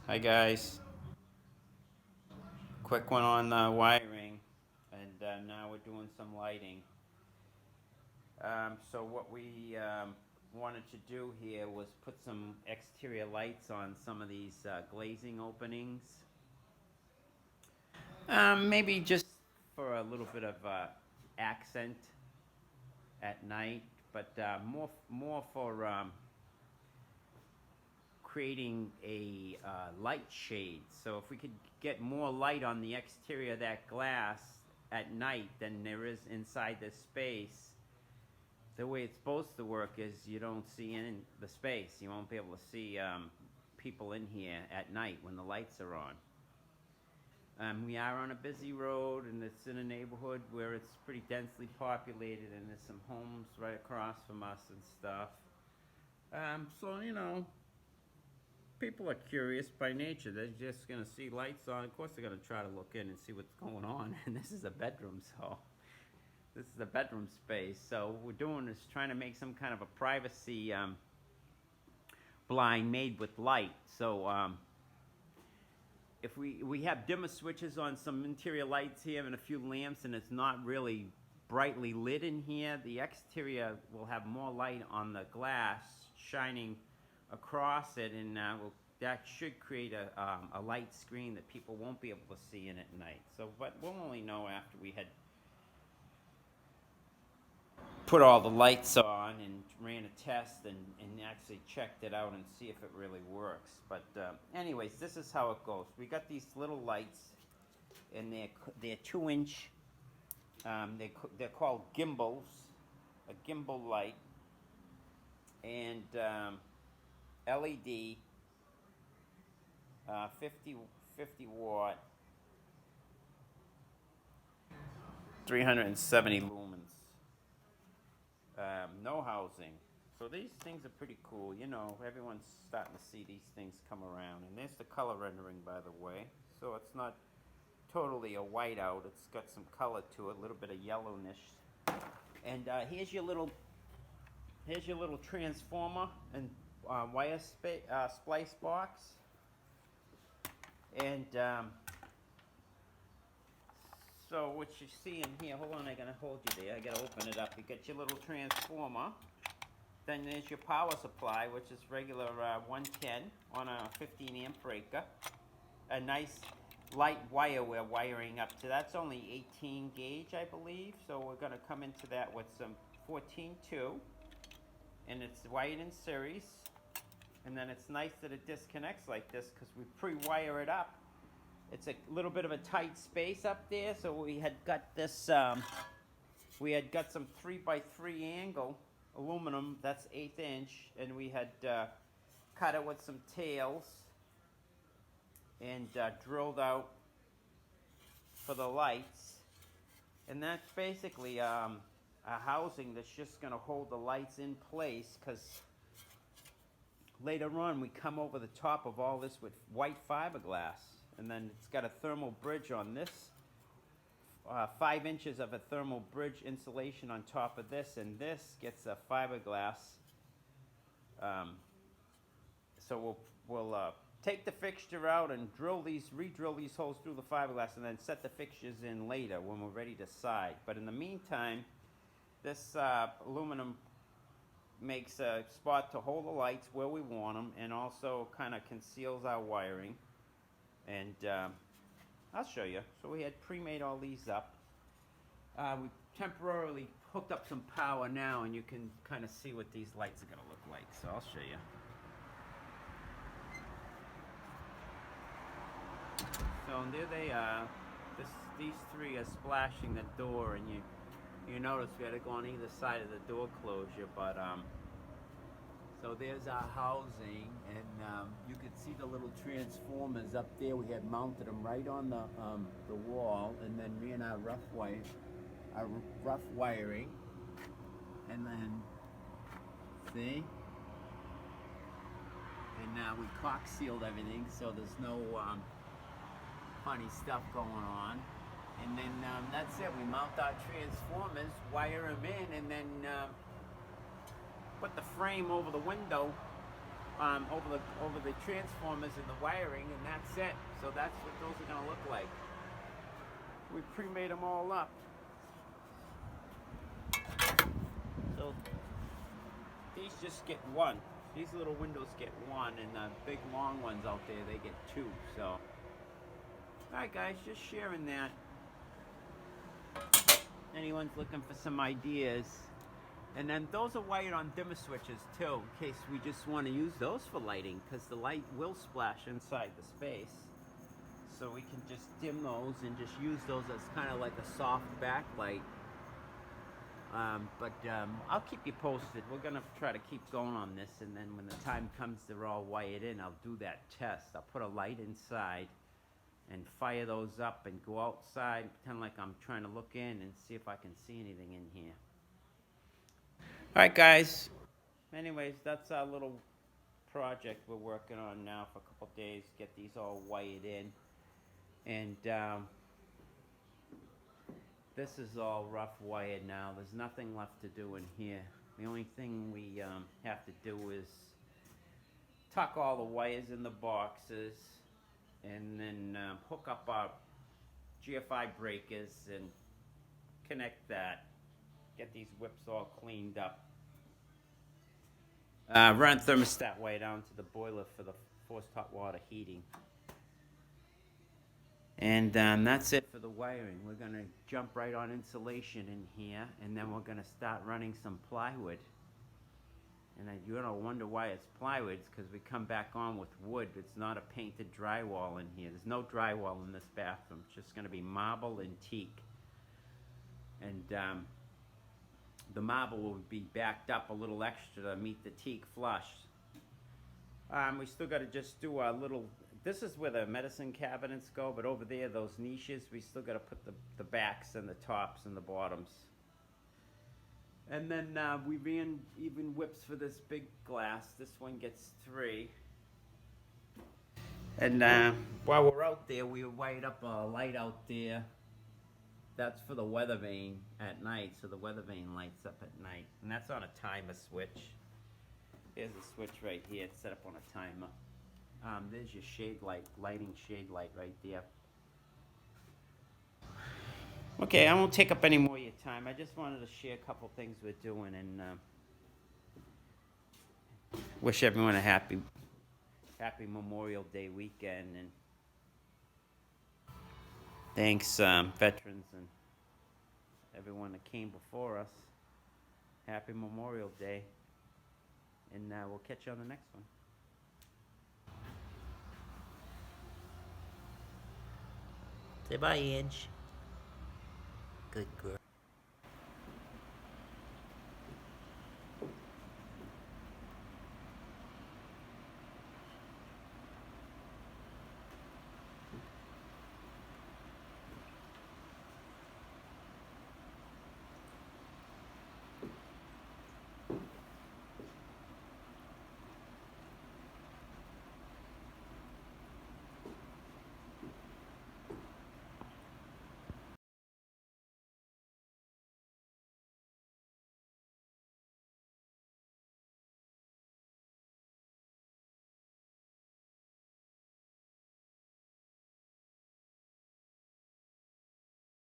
Hi guys, quick one on wiring, and now we're doing some lighting. So what we wanted to do here was put some exterior lights on some of these glazing openings. Maybe just for a little bit of accent at night, but more for creating a light shade. So if we could get more light on the exterior of that glass at night than there is inside this space, the way it's supposed to work is you don't see in the space. You won't be able to see people in here at night when the lights are on. We are on a busy road, and it's in a neighborhood where it's pretty densely populated, and there's some homes right across from us and stuff. So, people are curious by nature. They're just going to see lights on. Of course, they're going to try to look in and see what's going on. And this is a bedroom, so this is a bedroom space. So what we're doing is trying to make some kind of a privacy blind made with light. So if we have dimmer switches on some interior lights here and a few lamps, and it's not really brightly lit in here, the exterior will have more light on the glass shining across it, and that should create a light screen that people won't be able to see in at night. So, but we'll only know after we had put all the lights on and ran a test and actually checked it out and see if it really works. But anyways, this is how it goes. We got these little lights, and they're 2-inch. They're called Gimbles, a gimbal light, and LED, 50 watt, 370 lumens. No housing. So these things are pretty cool. Everyone's starting to see these things come around. And there's the color rendering, by the way. So it's not totally a whiteout. It's got some color to it, a little bit of yellowness. And here's your little transformer and wire splice box. And so what you see in here, hold on, I'm going to hold you there. I got to open it up. You got your little transformer. Then there's your power supply, which is regular 110 on a 15 amp breaker. A nice light wire we're wiring up to. That's only 18 gauge, I believe. So we're going to come into that with some 14.2. And it's wired in series. And then it's nice that it disconnects like this because we pre-wire it up. It's a little bit of a tight space up there, so we had got this, we had got some 3x3 angle aluminum, that's 1/8 inch, and we had cut it with some tails and drilled out for the lights. And that's basically a housing that's just going to hold the lights in place, because later on we come over the top of all this with white fiberglass. And then it's got a thermal bridge on this, 5 inches of a thermal bridge insulation on top of this, and this gets a fiberglass. So we'll take the fixture out and re-drill these holes through the fiberglass, and then set the fixtures in later when we're ready to side. But in the meantime, this aluminum makes a spot to hold the lights where we want them, and also kind of conceals our wiring. And I'll show you. So we had pre-made all these up. We temporarily hooked up some power now, and you can kind of see what these lights are going to look like. So I'll show you. So there they are. These three are splashing the door, and you notice we had to go on either side of the door closure, but so there's our housing, and you can see the little transformers up there. We had mounted them right on the wall, and then ran our rough wiring, and then see, and now we caulk sealed everything, so there's no funny stuff going on. And then that's it. We mount our transformers, wire them in, and then put the frame over the window over the transformers and the wiring, and that's it. So that's what those are going to look like. We pre-made them all up. So these just get one. These little windows get one, and the big long ones out there, they get two. So, alright guys, just sharing that. Anyone's looking for some ideas. And then those are wired on dimmer switches too, in case we just want to use those for lighting, because the light will splash inside the space. So we can just dim those and just use those as kind of like a soft backlight. I'll keep you posted. We're going to try to keep going on this, and then when the time comes they're all wired in, I'll do that test. I'll put a light inside and fire those up and go outside, pretend like I'm trying to look in and see if I can see anything in here. Alright guys, anyways, that's our little project we're working on now for a couple days. Get these all wired in. And this is all rough wired now. There's nothing left to do in here. The only thing we have to do is tuck all the wires in the boxes and then hook up our GFI breakers and connect that. Get these whips all cleaned up. Run thermostat way down to the boiler for the forced hot water heating. And that's it for the wiring. We're going to jump right on insulation in here, and then we're going to start running some plywood. And you're going to wonder why it's plywood. It's because we come back on with wood. It's not a painted drywall in here. There's no drywall in this bathroom. It's just going to be marble and teak. And the marble will be backed up a little extra to meet the teak flush. We still got to just do a little... This is where the medicine cabinets go, but over there, those niches, we still got to put the backs and the tops and the bottoms. And then we ran even whips for this big glass. This one gets 3. And while we're out there, we wired up a light out there. That's for the weather vane at night, so the weather vane lights up at night. And that's on a timer switch. Here's a switch right here. It's set up on a timer. There's your shade light, lighting shade light right there. Okay, I won't take up any more of your time. I just wanted to share a couple things we're doing and wish everyone a happy Memorial Day weekend. And thanks, veterans and everyone that came before us. Happy Memorial Day. And we'll catch you on the next one. Say bye, Ange. Good girl.